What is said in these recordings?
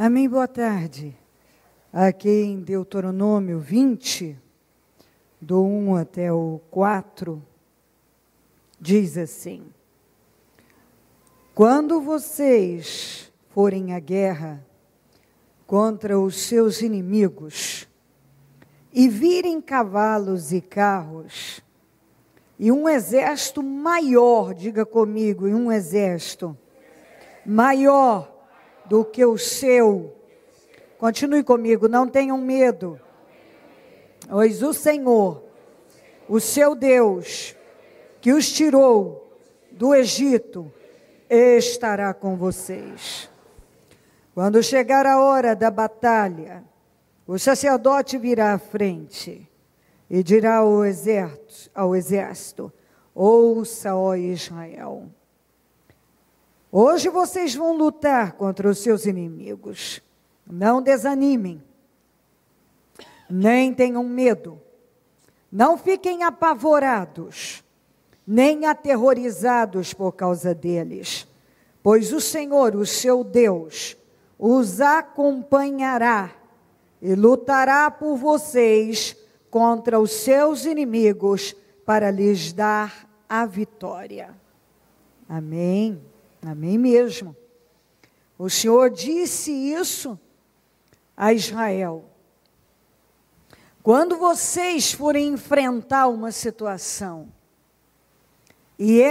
Amém, boa tarde. Aqui em Deuteronômio 20, do 1 até o 4, diz assim: quando vocês forem à guerra contra os seus inimigos e virem cavalos e carros e um exército maior, diga comigo, e um exército maior do que o seu, continue comigo, não tenham medo, pois o Senhor, o seu Deus, que os tirou do Egito, estará com vocês. Quando chegar a hora da batalha, o sacerdote virá à frente e dirá ao exército: ouça, ó Israel, hoje vocês vão lutar contra os seus inimigos. Não desanimem, nem tenham medo, não fiquem apavorados, nem aterrorizados por causa deles, pois o Senhor, o seu Deus, os acompanhará e lutará por vocês contra os seus inimigos para lhes dar a vitória. Amém. Amém mesmo. O Senhor disse isso a Israel. Quando vocês forem enfrentar uma situação e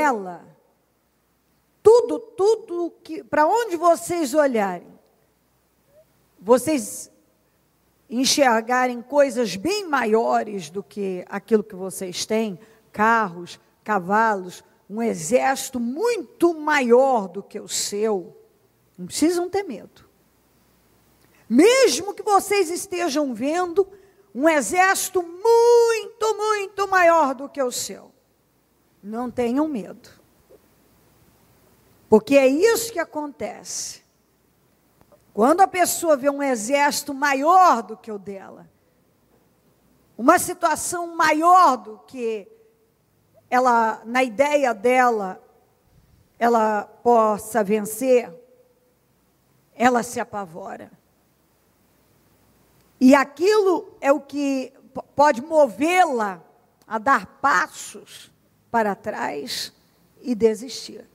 tudo que, para onde vocês olharem, vocês enxergarem coisas bem maiores do que aquilo que vocês têm, carros, cavalos, um exército muito maior do que o seu, não precisam ter medo. Mesmo que vocês estejam vendo um exército muito maior do que o seu, não tenham medo. Porque é isso que acontece. Quando a pessoa vê um exército maior do que o dela, uma situação maior do que ela, na ideia dela, ela possa vencer, ela se apavora. E aquilo é o que pode movê-la a dar passos para trás e desistir.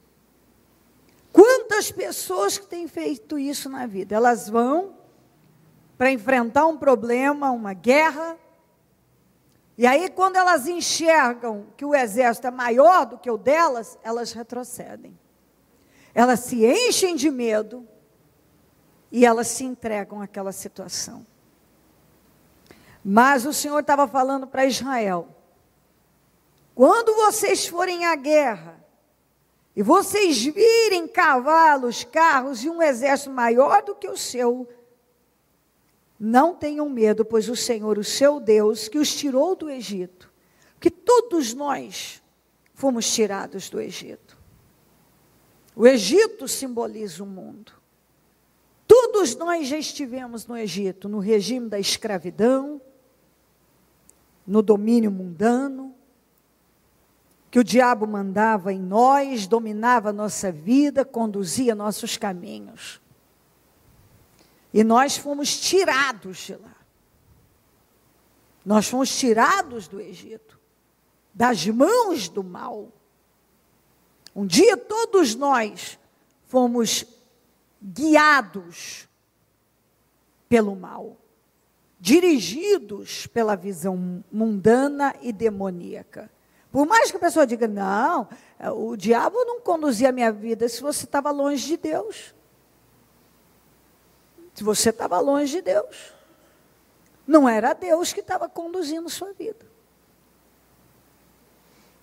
Quantas pessoas que têm feito isso na vida? Elas vão para enfrentar um problema, uma guerra, e aí quando elas enxergam que o exército é maior do que o delas, elas retrocedem. Elas se enchem de medo e elas se entregam àquela situação. Mas o Senhor estava falando para Israel: quando vocês forem à guerra, e vocês virem cavalos, carros e um exército maior do que o seu, não tenham medo, pois o Senhor, o seu Deus, que os tirou do Egito, que todos nós fomos tirados do Egito. O Egito simboliza o mundo. Todos nós já estivemos no Egito, no regime da escravidão, no domínio mundano, que o diabo mandava em nós, dominava a nossa vida, conduzia nossos caminhos. E nós fomos tirados de lá. Nós fomos tirados do Egito, das mãos do mal. Um dia todos nós fomos guiados pelo mal, dirigidos pela visão mundana e demoníaca. Por mais que a pessoa diga: não, o diabo não conduzia a minha vida, se você estava longe de Deus. Se você estava longe de Deus. Não era Deus que estava conduzindo sua vida.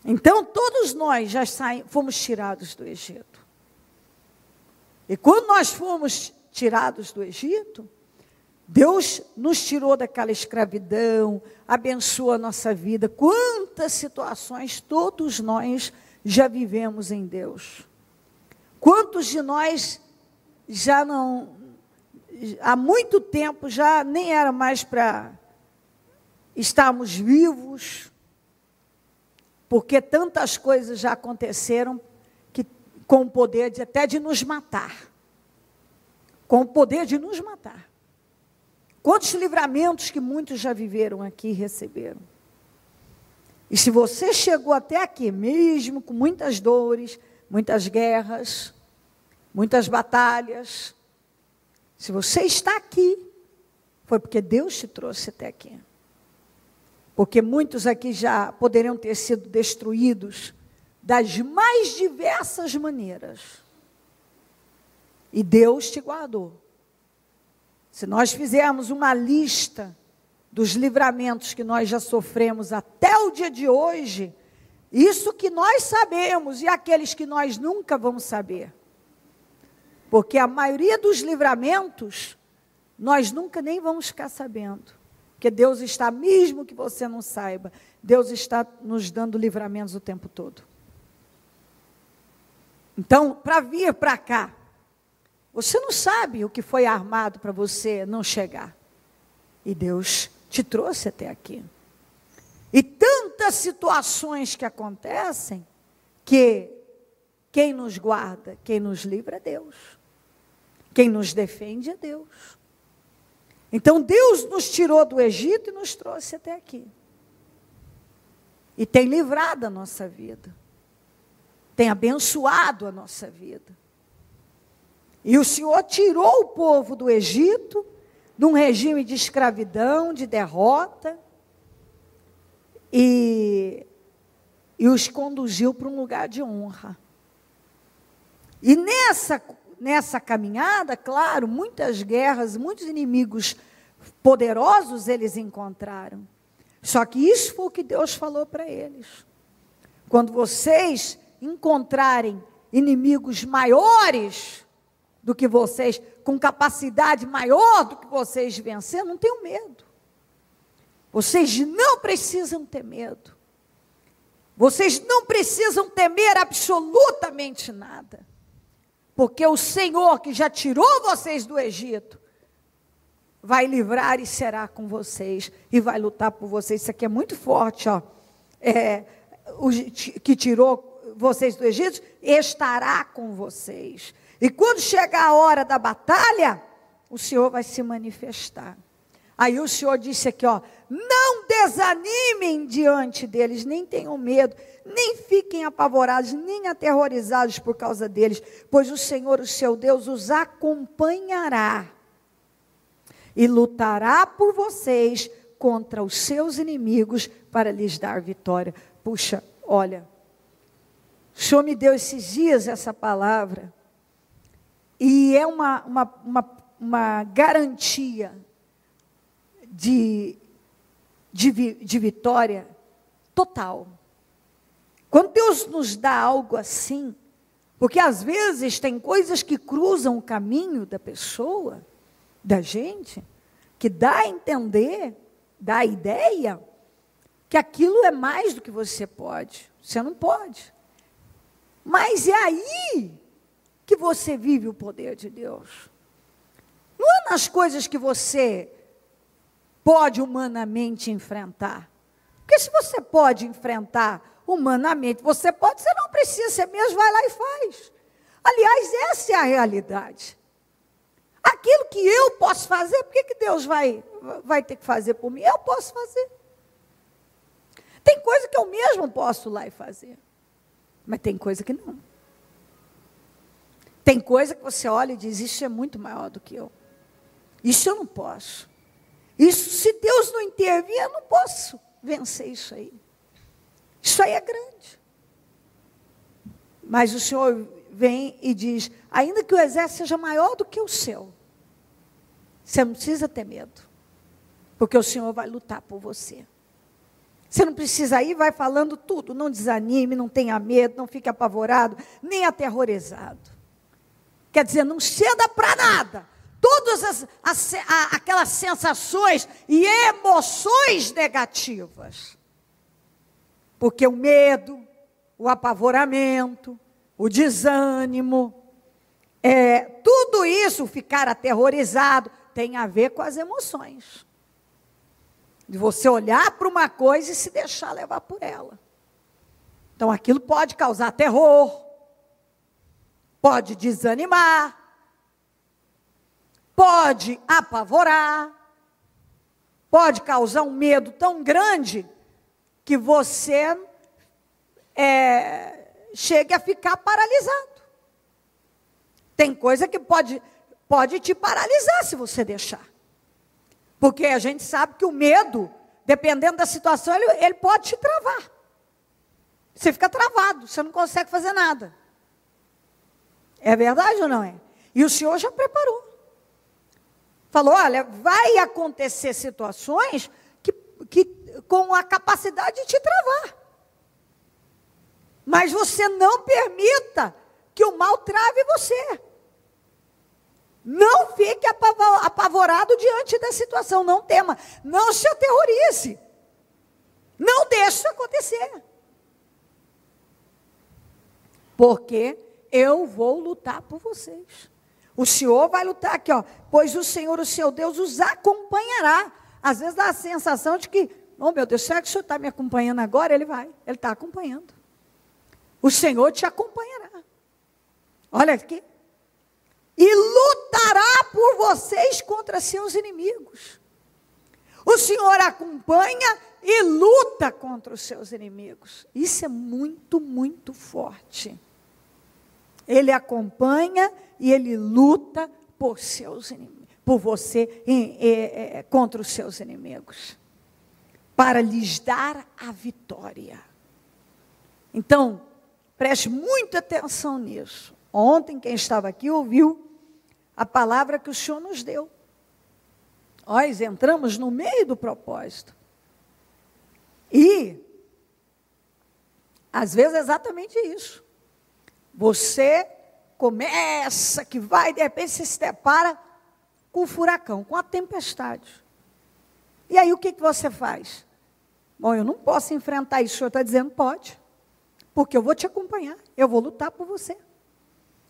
Então, todos nós já fomos tirados do Egito. E quando nós fomos tirados do Egito, Deus nos tirou daquela escravidão, abençoa a nossa vida. Quantas situações todos nós já vivemos em Deus. Quantos de nós já não, há muito tempo, já nem era mais para estarmos vivos, porque tantas coisas já aconteceram que, com o poder até de nos matar. com o poder de nos matar. Quantos livramentos que muitos já viveram aqui e receberam. E se você chegou até aqui, mesmo com muitas dores, muitas guerras, muitas batalhas, se você está aqui, foi porque Deus te trouxe até aqui. Porque muitos aqui já poderiam ter sido destruídos das mais diversas maneiras. E Deus te guardou. Se nós fizermos uma lista dos livramentos que nós já sofremos até o dia de hoje, isso que nós sabemos e aqueles que nós nunca vamos saber. Porque a maioria dos livramentos, nós nunca nem vamos ficar sabendo. Porque Deus está, mesmo que você não saiba, Deus está nos dando livramentos o tempo todo. Então, para vir para cá, você não sabe o que foi armado para você não chegar. E Deus te trouxe até aqui. E tantas situações que acontecem, que quem nos guarda, quem nos livra é Deus. Quem nos defende é Deus. Então Deus nos tirou do Egito e nos trouxe até aqui. E tem livrado a nossa vida. Tem abençoado a nossa vida. E o Senhor tirou o povo do Egito, de um regime de escravidão, de derrota, e os conduziu para um lugar de honra. E nessa caminhada, claro, muitas guerras, muitos inimigos poderosos eles encontraram. Só que isso foi o que Deus falou para eles. Quando vocês encontrarem inimigos maiores do que vocês, com capacidade maior do que vocês de vencer, não tenham medo. Vocês não precisam ter medo. Vocês não precisam temer absolutamente nada. Porque o Senhor que já tirou vocês do Egito, vai livrar e será com vocês, e vai lutar por vocês. Isso aqui é muito forte, ó. O que tirou vocês do Egito, estará com vocês. E quando chegar a hora da batalha, o Senhor vai se manifestar. Aí o Senhor disse aqui, ó, não desanimem diante deles, nem tenham medo, nem fiquem apavorados, nem aterrorizados por causa deles, pois o Senhor, o seu Deus, os acompanhará e lutará por vocês contra os seus inimigos para lhes dar vitória. Puxa, olha, o Senhor me deu esses dias essa palavra, e é uma garantia de vitória total. Quando Deus nos dá algo assim, porque às vezes tem coisas que cruzam o caminho da pessoa, da gente, que dá a entender, dá a ideia, que aquilo é mais do que você pode. Você não pode. Mas é aí que você vive o poder de Deus. Não é nas coisas que você pode humanamente enfrentar. Porque se você pode enfrentar humanamente, você não precisa, você mesmo vai lá e faz. Aliás, essa é a realidade. Aquilo que eu posso fazer, por que Deus vai ter que fazer por mim? Eu posso fazer. Tem coisa que eu mesmo posso ir lá e fazer. Mas tem coisa que não. Tem coisa que você olha e diz, isso é muito maior do que eu. Isso eu não posso. Isso, se Deus não intervir, eu não posso vencer isso aí. Isso aí é grande. Mas o Senhor vem e diz, ainda que o exército seja maior do que o seu, você não precisa ter medo, porque o Senhor vai lutar por você. Você não precisa ir, vai falando tudo, não desanime, não tenha medo, não fique apavorado, nem aterrorizado. Quer dizer, não ceda para nada. Todas aquelas sensações e emoções negativas. Porque o medo, o apavoramento, o desânimo, tudo isso, ficar aterrorizado, tem a ver com as emoções. De você olhar para uma coisa e se deixar levar por ela. Então aquilo pode causar terror, pode desanimar, pode apavorar, pode causar um medo tão grande que você chegue a ficar paralisado. Tem coisa que pode te paralisar se você deixar. Porque a gente sabe que o medo, dependendo da situação, ele pode te travar. Você fica travado, você não consegue fazer nada. É verdade ou não é? E o Senhor já preparou. Falou, olha, vai acontecer situações que com a capacidade de te travar. Mas você não permita que o mal trave você. Não fique apavorado diante da situação, não tema, não se aterrorize. Não deixe isso acontecer. Porque eu vou lutar por vocês. O Senhor vai lutar aqui, ó. Pois o Senhor, o seu Deus, os acompanhará. Às vezes dá a sensação de que, oh meu Deus, será que o Senhor está me acompanhando agora? Ele está acompanhando. O Senhor te acompanhará. Olha aqui. E lutará por vocês contra seus inimigos. O Senhor acompanha e luta contra os seus inimigos. Isso é muito, muito forte. Ele acompanha e ele luta por seus inimigos, por você, contra os seus inimigos, para lhes dar a vitória. Então, preste muita atenção nisso. Ontem, quem estava aqui ouviu a palavra que o Senhor nos deu. Nós entramos no meio do propósito. E, às vezes, é exatamente isso. Você começa, que vai, de repente você se depara com o furacão, com a tempestade. E aí o que você faz? Bom, eu não posso enfrentar isso, o Senhor está dizendo, pode. Porque eu vou te acompanhar, eu vou lutar por você.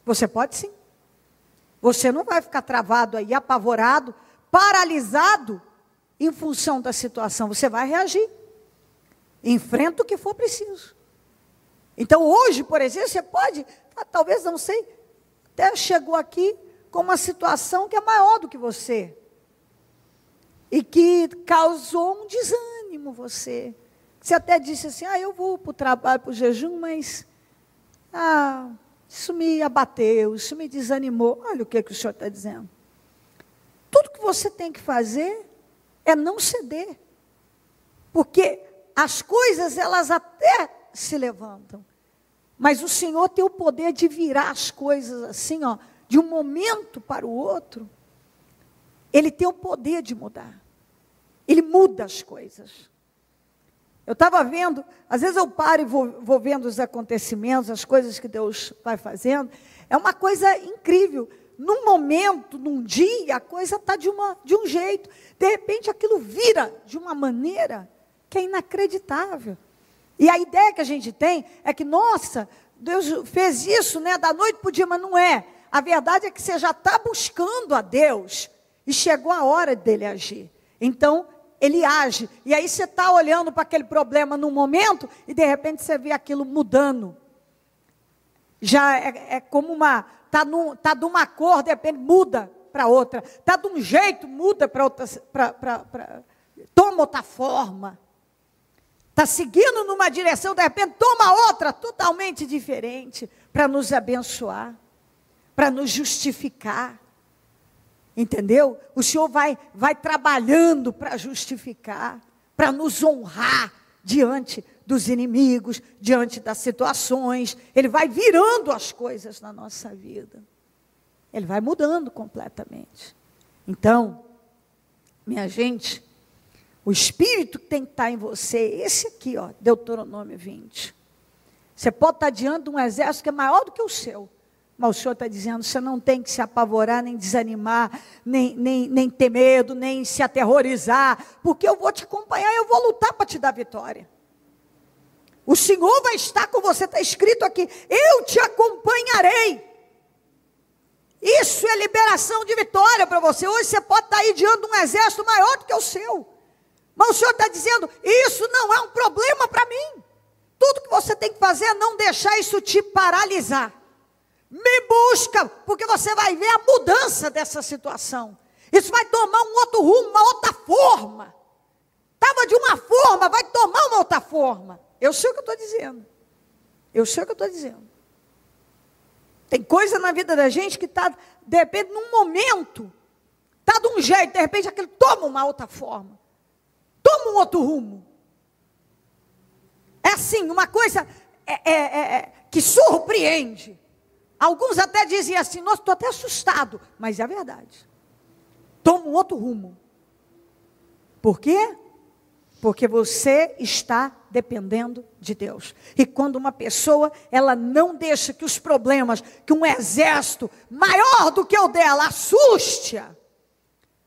Você pode sim. Você não vai ficar travado aí, apavorado, paralisado, em função da situação. Você vai reagir. Enfrenta o que for preciso. Então hoje, por exemplo, você pode, talvez, não sei, até chegou aqui com uma situação que é maior do que você. E que causou um desânimo você. Você até disse assim, eu vou para o trabalho, para o jejum, mas isso me abateu, isso me desanimou. Olha o que o Senhor está dizendo. Tudo que você tem que fazer é não ceder. Porque as coisas, elas até se levantam. Mas o Senhor tem o poder de virar as coisas assim, ó, de um momento para o outro. Ele tem o poder de mudar. Ele muda as coisas. Eu estava vendo, às vezes eu paro e vou vendo os acontecimentos, as coisas que Deus vai fazendo. É uma coisa incrível. Num momento, num dia, a coisa está de um jeito. De repente aquilo vira de uma maneira que é inacreditável. E a ideia que a gente tem é que, nossa, Deus fez isso, né, da noite para o dia, mas não é. A verdade é que você já está buscando a Deus e chegou a hora dele agir. Então, ele age. E aí você está olhando para aquele problema num momento e de repente você vê aquilo mudando. Já é como está de uma cor, de repente muda para outra. Está de um jeito, muda para outra, toma outra forma. Está seguindo numa direção, de repente toma outra totalmente diferente, para nos abençoar, para nos justificar. Entendeu? O Senhor vai trabalhando para justificar, para nos honrar diante dos inimigos, diante das situações. Ele vai virando as coisas na nossa vida. Ele vai mudando completamente. Então, minha gente, o Espírito que tem que estar em você, esse aqui, ó, Deuteronômio 20. Você pode estar diante de um exército que é maior do que o seu. Mas o Senhor está dizendo, você não tem que se apavorar, nem desanimar, nem ter medo, nem se aterrorizar, porque eu vou te acompanhar, eu vou lutar para te dar vitória. O Senhor vai estar com você, está escrito aqui, eu te acompanharei. Isso é liberação de vitória para você. Hoje você pode estar aí diante de um exército maior do que o seu. Mas o Senhor está dizendo, isso não é um problema para mim. Tudo que você tem que fazer é não deixar isso te paralisar. Me busca, porque você vai ver a mudança dessa situação. Isso vai tomar um outro rumo, uma outra forma. Estava de uma forma, vai tomar uma outra forma. Eu sei o que eu estou dizendo. Eu sei o que eu estou dizendo. Tem coisa na vida da gente que está, de repente, num momento, está de um jeito, de repente aquilo toma uma outra forma. Toma um outro rumo. É assim, uma coisa que surpreende. Alguns até dizem assim, nossa, estou até assustado. Mas é a verdade. Toma um outro rumo. Por quê? Porque você está dependendo de Deus. E quando uma pessoa, ela não deixa que os problemas, que um exército maior do que o dela assuste-a,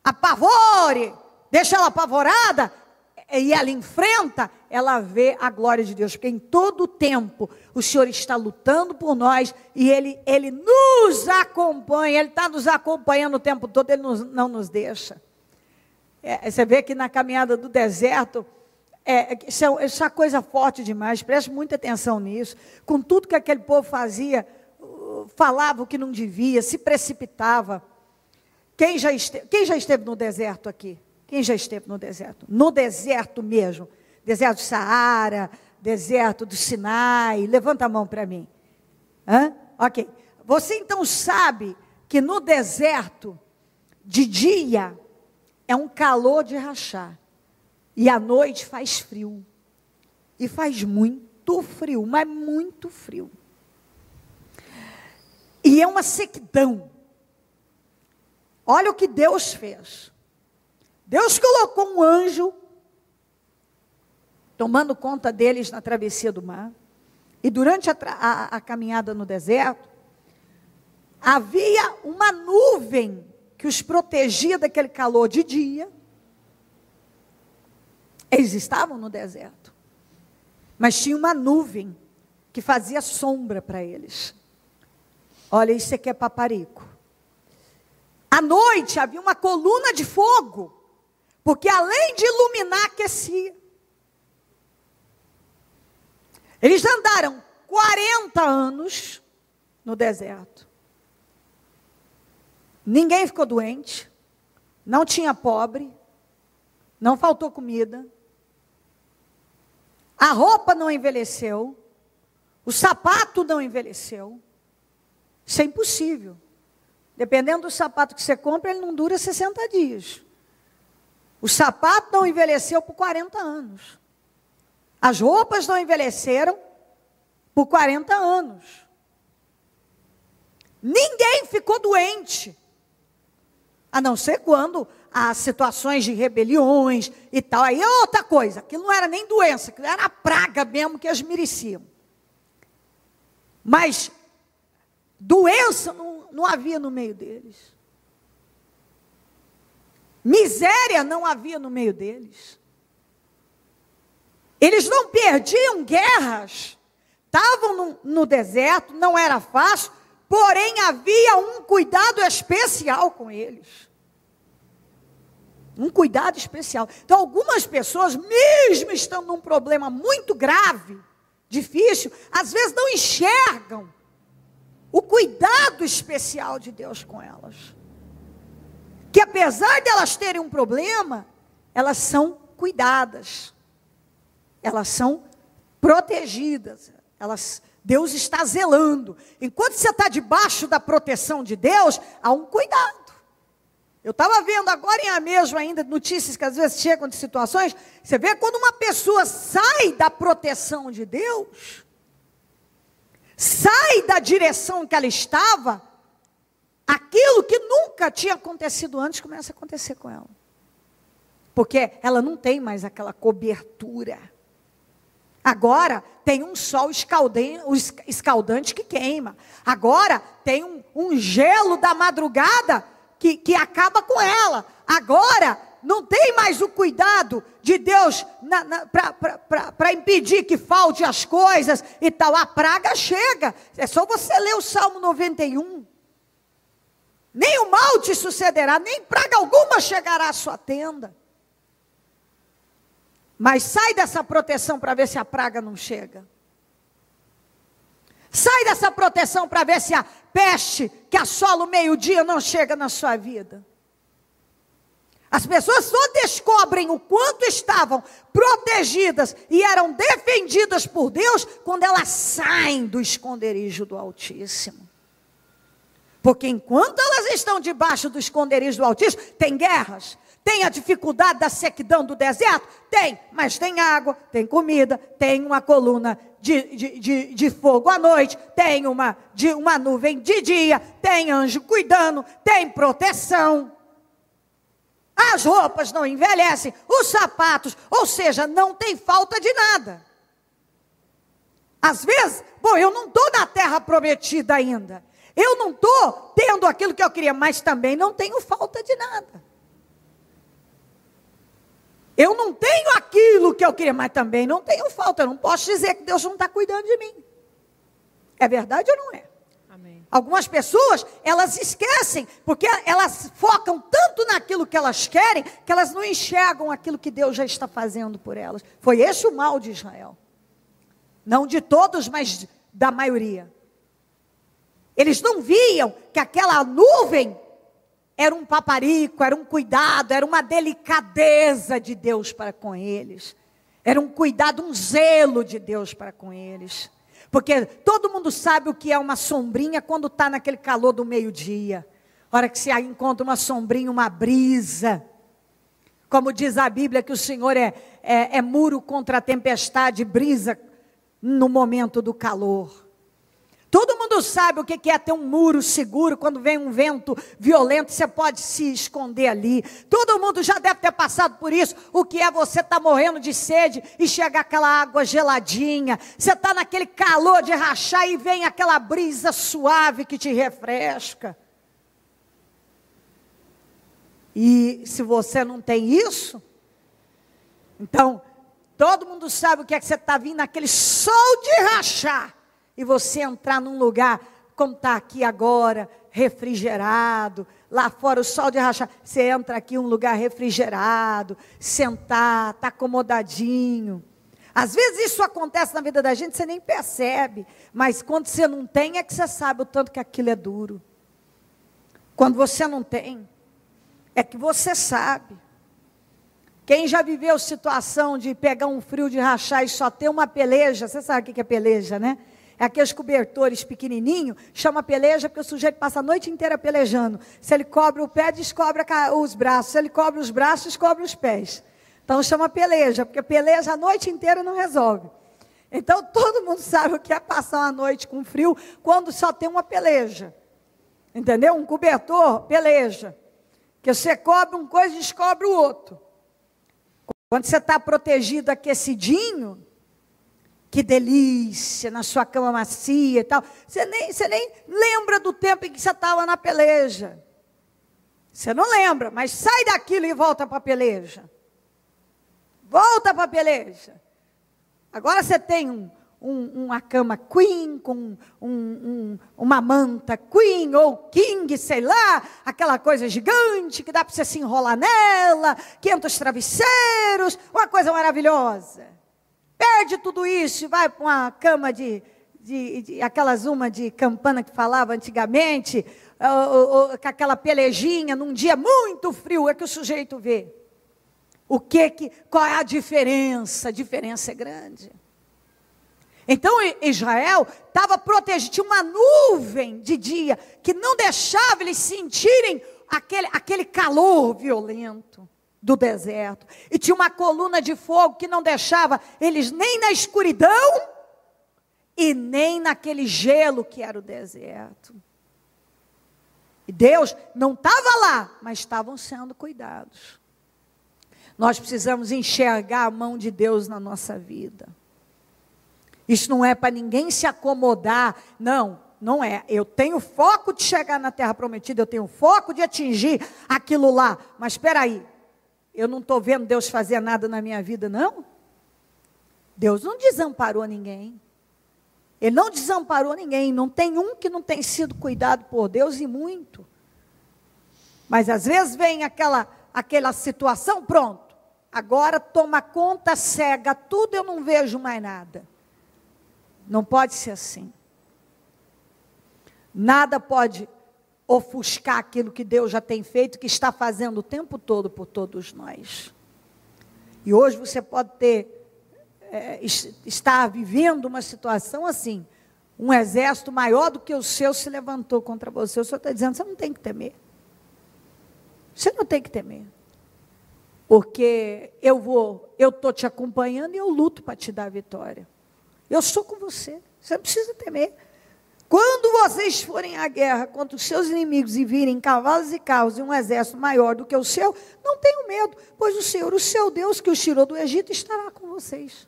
apavore, deixa ela apavorada, e ela enfrenta, ela vê a glória de Deus. Porque em todo o tempo, o Senhor está lutando por nós, e Ele nos acompanha, Ele está nos acompanhando o tempo todo, Ele não nos deixa. Você vê que na caminhada do deserto, isso é uma coisa forte demais, preste muita atenção nisso. Com tudo que aquele povo fazia, falava o que não devia, se precipitava. Quem já esteve no deserto aqui? Quem já esteve no deserto? No deserto mesmo. Deserto do Saara, deserto do Sinai. Levanta a mão para mim. Ok. Você então sabe que no deserto, de dia, é um calor de rachar. E à noite faz frio. E faz muito frio, mas muito frio. E é uma sequidão. Olha o que Deus fez. Deus colocou um anjo, tomando conta deles na travessia do mar. E durante a caminhada no deserto, havia uma nuvem que os protegia daquele calor de dia. Eles estavam no deserto. Mas tinha uma nuvem que fazia sombra para eles. Olha, isso aqui é paparico. À noite havia uma coluna de fogo, porque além de iluminar, aquecia. Eles andaram 40 anos no deserto. Ninguém ficou doente, não tinha pobre, não faltou comida, a roupa não envelheceu, o sapato não envelheceu. Isso é impossível. Dependendo do sapato que você compra, ele não dura 60 dias. O sapato não envelheceu por 40 anos. As roupas não envelheceram por 40 anos. Ninguém ficou doente. A não ser quando há situações de rebeliões e tal. Aí é outra coisa. Aquilo não era nem doença, aquilo era a praga mesmo que eles mereciam. Mas doença não havia no meio deles. Miséria não havia no meio deles. Eles não perdiam guerras. Estavam no deserto, não era fácil, porém havia um cuidado especial com eles. Um cuidado especial. Então algumas pessoas, mesmo estando num problema muito grave, difícil, às vezes não enxergam o cuidado especial de Deus com elas. Que apesar de elas terem um problema, elas são cuidadas. Elas são protegidas. Deus está zelando. Enquanto você está debaixo da proteção de Deus, há um cuidado. Eu estava vendo agora mesmo ainda notícias que às vezes chegam de situações. Você vê quando uma pessoa sai da proteção de Deus, sai da direção que ela estava, aquilo que nunca tinha acontecido antes começa a acontecer com ela. Porque ela não tem mais aquela cobertura. Agora tem um sol escaldante que queima. Agora tem um gelo da madrugada que acaba com ela. Agora não tem mais o cuidado de Deus para impedir que falte as coisas e tal. A praga chega. É só você ler o Salmo 91. Nem o mal te sucederá, nem praga alguma chegará à sua tenda. Mas sai dessa proteção para ver se a praga não chega. Sai dessa proteção para ver se a peste que assola o meio-dia não chega na sua vida. As pessoas só descobrem o quanto estavam protegidas e eram defendidas por Deus quando elas saem do esconderijo do Altíssimo. Porque enquanto elas estão debaixo do esconderijo do Altíssimo, tem guerras, tem a dificuldade da sequidão do deserto? Tem, mas tem água, tem comida, tem uma coluna de fogo à noite, tem uma nuvem de dia, tem anjo cuidando, tem proteção. As roupas não envelhecem, os sapatos, ou seja, não tem falta de nada. Às vezes, eu não estou na terra prometida ainda. Eu não estou tendo aquilo que eu queria, mas também não tenho falta de nada. Eu não tenho aquilo que eu queria, mas também não tenho falta. Eu não posso dizer que Deus não está cuidando de mim. É verdade ou não é? Amém. Algumas pessoas, elas esquecem, porque elas focam tanto naquilo que elas querem, que elas não enxergam aquilo que Deus já está fazendo por elas. Foi esse o mal de Israel. Não de todos, mas da maioria. Eles não viam que aquela nuvem era um paparico, era um cuidado, era uma delicadeza de Deus para com eles. Era um cuidado, um zelo de Deus para com eles. Porque todo mundo sabe o que é uma sombrinha quando está naquele calor do meio-dia. Hora que se encontra uma sombrinha, uma brisa. Como diz a Bíblia que o Senhor é muro contra a tempestade, brisa no momento do calor. Todo mundo sabe o que é ter um muro seguro, quando vem um vento violento, você pode se esconder ali. Todo mundo já deve ter passado por isso, o que é você estar morrendo de sede e chegar aquela água geladinha. Você está naquele calor de rachar e vem aquela brisa suave que te refresca. E se você não tem isso, então, todo mundo sabe o que é que você está vindo naquele sol de rachar. E você entrar num lugar, como está aqui agora, refrigerado, lá fora o sol de rachar, você entra aqui em um lugar refrigerado, sentar, está acomodadinho. Às vezes isso acontece na vida da gente, você nem percebe, mas quando você não tem, é que você sabe o tanto que aquilo é duro. Quando você não tem, é que você sabe. Quem já viveu situação de pegar um frio de rachar e só ter uma peleja, você sabe o que é peleja, né? É aqueles cobertores pequenininhos, chama peleja porque o sujeito passa a noite inteira pelejando. Se ele cobre o pé, descobre os braços. Se ele cobre os braços, descobre os pés. Então chama peleja, porque peleja a noite inteira não resolve. Então todo mundo sabe o que é passar uma noite com frio quando só tem uma peleja. Entendeu? Um cobertor, peleja. Que você cobre uma coisa e descobre o outro. Quando você está protegido, aquecidinho, que delícia, na sua cama macia e tal. Você nem lembra do tempo em que você estava na peleja. Você não lembra, mas sai daquilo e volta para a peleja. Volta para a peleja. Agora você tem uma cama queen, com uma manta queen ou king, sei lá, aquela coisa gigante que dá para você se enrolar nela, 500 travesseiros, uma coisa maravilhosa. Perde tudo isso e vai para uma cama aquelas de campana que falava antigamente, com aquela pelejinha, num dia muito frio, é que o sujeito vê. Qual é a diferença? A diferença é grande. Então Israel estava protegido, tinha uma nuvem de dia que não deixava eles sentirem aquele calor violento do deserto. E tinha uma coluna de fogo que não deixava eles nem na escuridão e nem naquele gelo que era o deserto. E Deus não estava lá, mas estavam sendo cuidados. Nós precisamos enxergar a mão de Deus na nossa vida. Isso não é para ninguém se acomodar, não é. Eu tenho foco de chegar na terra prometida, eu tenho foco de atingir aquilo lá. Mas espera aí, eu não estou vendo Deus fazer nada na minha vida, não? Deus não desamparou ninguém. Ele não desamparou ninguém. Não tem um que não tem sido cuidado por Deus e muito. Mas às vezes vem aquela situação, pronto. Agora toma conta, cega tudo, eu não vejo mais nada. Não pode ser assim. Nada pode ofuscar aquilo que Deus já tem feito, que está fazendo o tempo todo por todos nós. E hoje você pode estar vivendo uma situação assim, um exército maior do que o seu se levantou contra você. O Senhor está dizendo, você não tem que temer. Você não tem que temer. Porque eu estou te acompanhando e eu luto para te dar a vitória. Eu sou com você. Você não precisa temer. Quando vocês forem à guerra contra os seus inimigos e virem cavalos e carros e um exército maior do que o seu, não tenham medo, pois o Senhor, o seu Deus que os tirou do Egito, estará com vocês.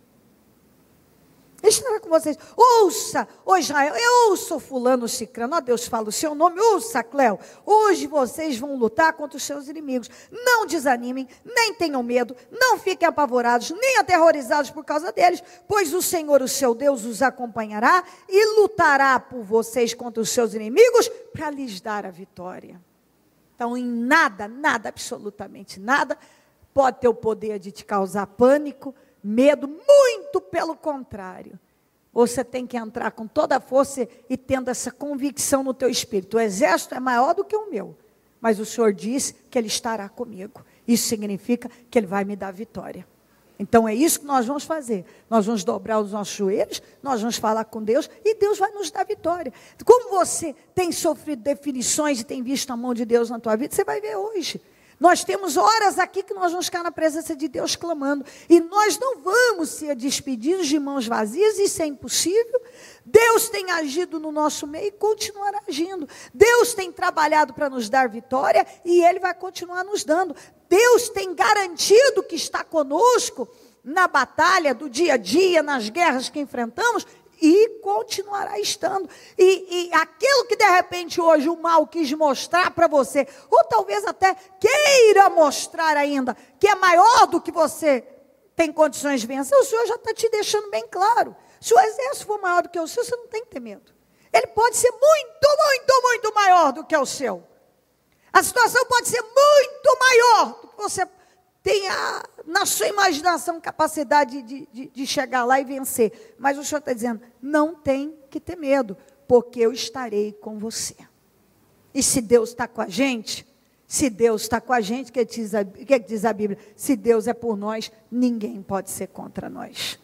Estará com vocês. Ouça, ô Israel, eu ouço fulano cicrano, ó Deus fala o seu nome, ouça Cleo, hoje vocês vão lutar contra os seus inimigos, não desanimem, nem tenham medo, não fiquem apavorados, nem aterrorizados por causa deles, pois o Senhor, o seu Deus, os acompanhará e lutará por vocês contra os seus inimigos, para lhes dar a vitória. Então, em nada, absolutamente nada, pode ter o poder de te causar pânico, medo, muito pelo contrário. Você tem que entrar com toda a força e tendo essa convicção no teu espírito. O exército é maior do que o meu, mas o Senhor disse que Ele estará comigo. Isso significa que Ele vai me dar vitória. Então é isso que nós vamos fazer. Nós vamos dobrar os nossos joelhos, nós vamos falar com Deus e Deus vai nos dar vitória. Como você tem sofrido definições e tem visto a mão de Deus na tua vida, você vai ver hoje. Nós temos horas aqui que nós vamos ficar na presença de Deus clamando. E nós não vamos ser despedidos de mãos vazias, isso é impossível. Deus tem agido no nosso meio e continuará agindo. Deus tem trabalhado para nos dar vitória e Ele vai continuar nos dando. Deus tem garantido que está conosco na batalha do dia a dia, nas guerras que enfrentamos, e continuará estando. E aquilo que de repente hoje o mal quis mostrar para você, ou talvez até queira mostrar ainda, que é maior do que você tem condições de vencer, o Senhor já está te deixando bem claro. Se o exército for maior do que o seu, você não tem que ter medo. Ele pode ser muito maior do que o seu. A situação pode ser muito maior do que você tenha na sua imaginação capacidade de chegar lá e vencer. Mas o Senhor está dizendo, não tem que ter medo, porque eu estarei com você. E se Deus está com a gente, o que diz a Bíblia? Se Deus é por nós, ninguém pode ser contra nós.